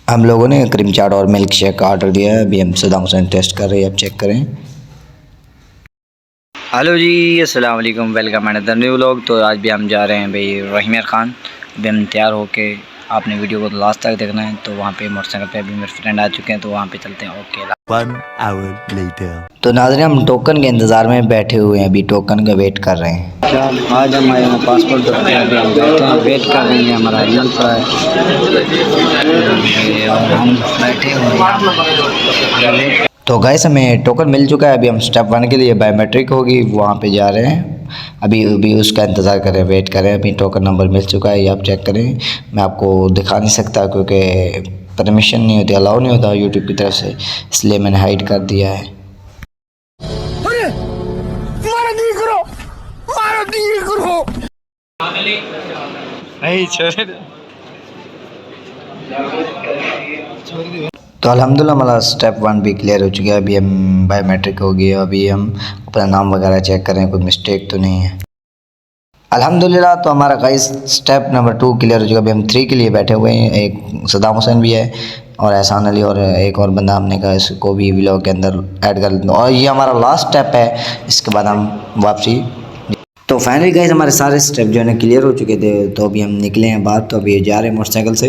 हम लोगों ने क्रीम चाट और मिल्क शेक का ऑर्डर दिया है। अभी हम सदाम हुसैन टेस्ट कर रहे हैं, अब चेक करें। हेलो जी, अस्सलाम वालेकुम, वेलकम अनदर न्यू व्लॉग। तो आज भी हम जा रहे हैं भाई रहीम खान। अभी हम तैयार होके, आपने वीडियो को लास्ट तक देखना है। तो वहाँ पे मोटरसाइकिल पे अभी मेरे फ्रेंड आ चुके हैं, तो वहाँ पे चलते हैं। ओके। 1 hour later। तो नाज़रीन, हम टोकन के इंतज़ार में बैठे हुए हैं, अभी टोकन का वेट कर रहे हैं। आज हम आए हैं पासपोर्ट अभी हम बैठे हैं, वेट कर रहे हैं, हमारा एडमिट पड़ा है और हम बैठे हुए हैं। तो गाइस, हमें टोकन मिल चुका है। अभी हम स्टेप 1 के लिए बायोमेट्रिक होगी वहाँ पे जा रहे हैं। अभी उसका इंतज़ार करें, वेट करें। अभी टोकन नंबर मिल चुका है, ये आप चेक करें। मैं आपको दिखा नहीं सकता क्योंकि परमिशन नहीं होती, अलाउ नहीं होता यूट्यूब की तरफ से, इसलिए मैंने हाइड कर दिया है। तो अल्हम्दुलिल्लाह हमारा स्टेप 1 भी क्लियर हो चुका है। अभी हम बायोमेट्रिक हो गया। अभी हम अपना नाम वगैरह चेक करें, कोई मिस्टेक तो नहीं है। अल्हम्दुलिल्लाह, तो हमारा गाइस स्टेप नंबर 2 क्लियर हो चुका है। अभी हम 3 के लिए बैठे हुए हैं। एक सदाम हुसैन भी है और एहसान अली और एक और बंदा, हमने कहा इसको भी व्लॉग के अंदर ऐड कर लें। और ये हमारा लास्ट स्टेप है, इसके बाद हम वापसी। तो फाइनली गाइस हमारे सारे स्टेप जो है ना क्लियर हो चुके थे। तो अभी हम निकले हैं बाहर। तो अभी जा रहे हैं मोटरसाइकिल से।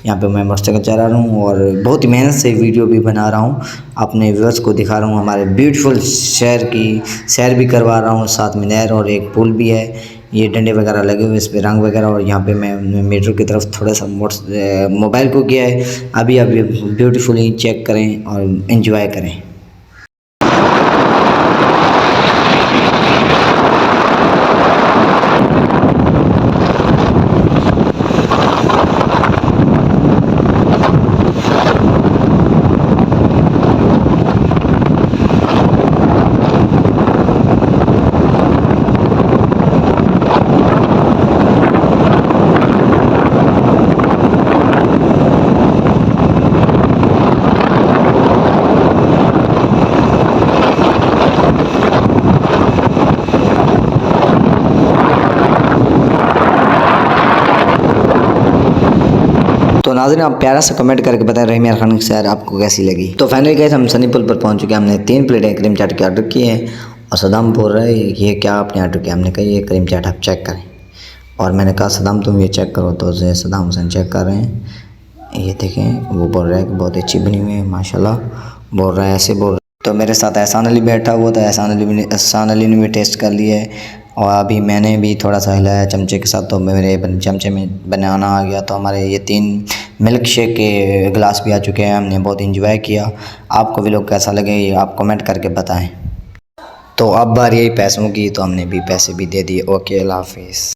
यहाँ पे मैं मोटरसाइकिल चला रहा हूँ और बहुत ही मेहनत से वीडियो भी बना रहा हूँ, अपने व्यूअर्स को दिखा रहा हूँ। हमारे ब्यूटीफुल शहर की सैर भी करवा रहा हूँ, साथ में नहर और एक पुल भी है। ये डंडे वगैरह लगे हुए, इस पर रंग वगैरह। और यहाँ पे मैं मेट्रो की तरफ थोड़ा सा मोबाइल को किया है। अभी ब्यूटीफुली चेक करें और इन्जॉय करें। तो नाज़रीन, आप प्यारा सा कमेंट करके बताएं रहीम खान की सैर आपको कैसी लगी। तो फाइनली गाइस हम सनी पुल पर पहुंच चुके हैं। हमने 3 प्लेटें क्रीम चाट के ऑर्डर किए हैं और सदाम बोल रहा है ये क्या आपने ऑर्डर किया। हमने कहा ये क्रीम चाट आप चेक करें। और मैंने कहा सदाम तुम ये चेक करो, तो सदाम हुसैन चेक कर रहे हैं। ये देखें, वो बोल रहा है कि बहुत अच्छी बनी हुई है माशाल्लाह, बोल रहा है, ऐसे बोल रहा है। तो मेरे साथ एहसान अली बैठा हुआ था। एहसान अली ने भी टेस्ट कर लिया है और अभी मैंने भी थोड़ा सा हिलाया चमचे के साथ, तो मेरे चमचे में बनाना आ गया। तो हमारे ये 3 मिल्क शेक के गिलास भी आ चुके हैं। हमने बहुत इंजॉय किया। आपको व्लॉग कैसा लगे ये आप कमेंट करके बताएं। तो अब बारी यही पैसों की, तो हमने भी पैसे भी दे दिए। ओके, अल्लाह हाफिज़।